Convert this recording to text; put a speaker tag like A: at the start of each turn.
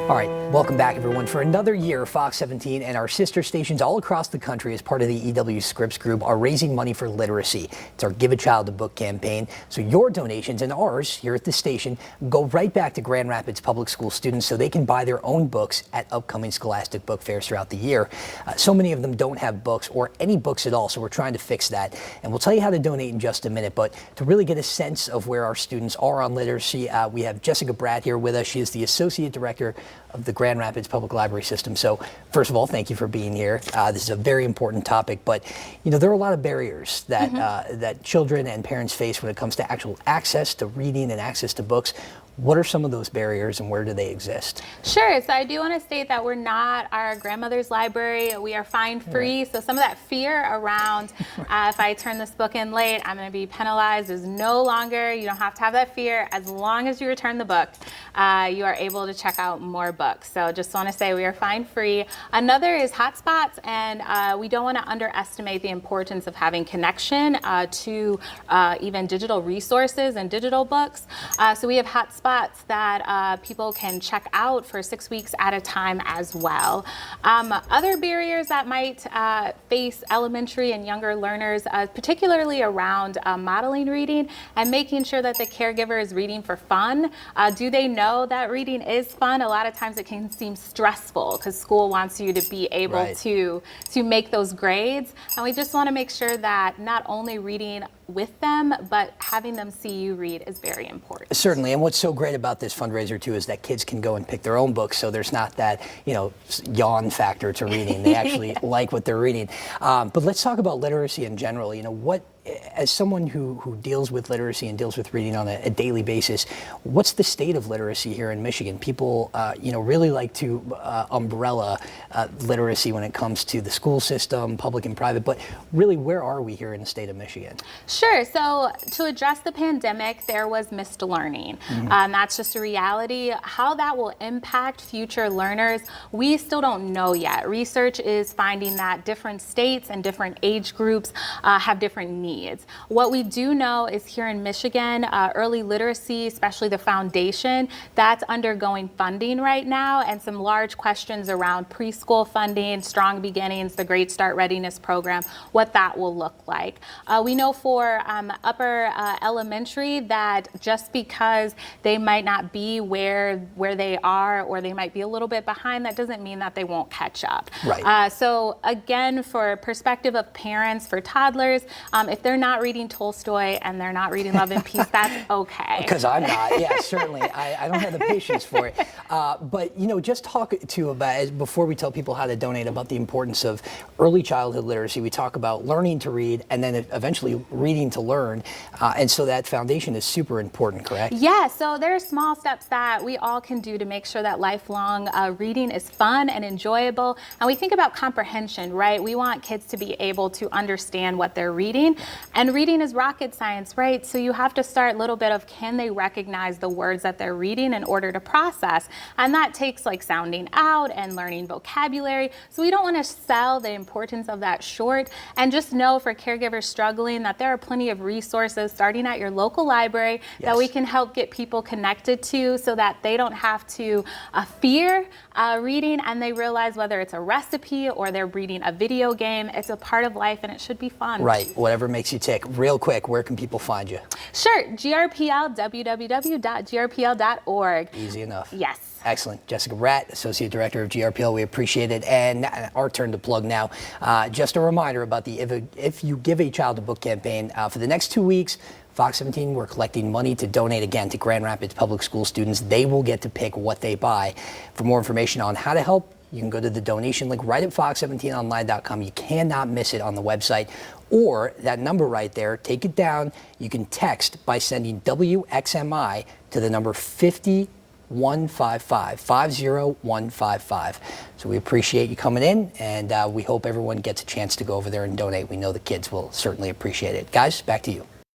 A: All right, welcome back everyone. For another year, Fox 17 and our sister stations all across the country as part of the EW Scripps Group are raising money for literacy. It's our Give a Child a Book campaign. So your donations and ours here at the station go right back to Grand Rapids Public School students so they can buy their own books at upcoming Scholastic book fairs throughout the year. So many of them don't have books or any books at all, so we're trying to fix that. And we'll tell you how to donate in just a minute, but to really get a sense of where our students are on literacy, we have Jessica Bratt here with us. She is the Associate Director of the Grand Rapids Public Library System. So first of all, thank you for being here. This is a very important topic, but you know there are a lot of barriers that that children and parents face when it comes to actual access to reading and access to books. What are some of those barriers and where do they exist?
B: Sure, so I do want to state that we're not our grandmother's library. We are fine free, so some of that fear around if I turn this book in late, I'm going to be penalized is no longer. You don't have to have that fear. As long as you return the book, you are able to check out more books. So just want to say we are fine free. Another is hotspots, and we don't want to underestimate the importance of having connection to even digital resources and digital books. So we have hotspots that people can check out for 6 weeks at a time as well. Other barriers that might face elementary and younger learners, particularly around modeling reading and making sure that the caregiver is reading for fun. Do they know that reading is fun? A lot of times it can seem stressful because school wants you to be able to make those grades. And we just want to make sure that not only reading with them, but having them see you read is very important.
A: Certainly, and what's so great about this fundraiser too is that kids can go and pick their own books, so there's not that, you know, yawn factor to reading. They actually like what they're reading. But let's talk about literacy in general. You know, what, as someone who deals with literacy and deals with reading on a daily basis, what's the state of literacy here in Michigan? People, you know, really like to umbrella literacy when it comes to the school system, public and private, but really, where are we here in the state of Michigan?
B: Sure. So to address the pandemic, there was missed learning. That's just a reality. How that will impact future learners, we still don't know yet. Research is finding that different states and different age groups have different needs. What we do know is here in Michigan, early literacy, especially the foundation, that's undergoing funding right now, and some large questions around preschool funding, Strong Beginnings, the Great Start Readiness Program, what that will look like. We know for upper elementary that just because they might not be where they are, or they might be a little bit behind, that doesn't mean that they won't catch up.
A: Right.
B: So again, for perspective of parents, for toddlers, if they're not reading Tolstoy and they're not reading Love and Peace, that's okay.
A: Because I'm not. Yeah, certainly. I don't have the patience for it. But you know, just talk to about, before we tell people how to donate, about the importance of early childhood literacy. We talk about learning to read and then eventually reading to learn, and so that foundation is super important, correct?
B: Yeah, so there are small steps that we all can do to make sure that lifelong reading is fun and enjoyable. And we think about comprehension, right? We want kids to be able to understand what they're reading, and reading is rocket science, right? So you have to start a little bit of, can they recognize the words that they're reading in order to process? And that takes like sounding out and learning vocabulary. So we don't want to sell the importance of that short, and just know for caregivers struggling that there are plenty of resources starting at your local library that we can help get people connected to, so that they don't have to fear reading, and they realize whether it's a recipe or they're reading a video game, it's a part of life and it should be fun.
A: Right, whatever makes you tick. Real quick, where can people find you?
B: Sure, GRPL, www.grpl.org.
A: Easy enough.
B: Yes.
A: Excellent. Jessica Bratt, Associate Director of GRPL, we appreciate it. And our turn to plug now. Just a reminder about the If You Give a Child a Book campaign. For the next 2 weeks, Fox 17, we're collecting money to donate again to Grand Rapids Public School students. They will get to pick what they buy. For more information on how to help, you can go to the donation link right at fox17online.com. You cannot miss it on the website. Or that number right there, take it down. You can text by sending WXMI to the number 50155, 50155. So we appreciate you coming in, and we hope everyone gets a chance to go over there and donate. We know the kids will certainly appreciate it. Guys, back to you.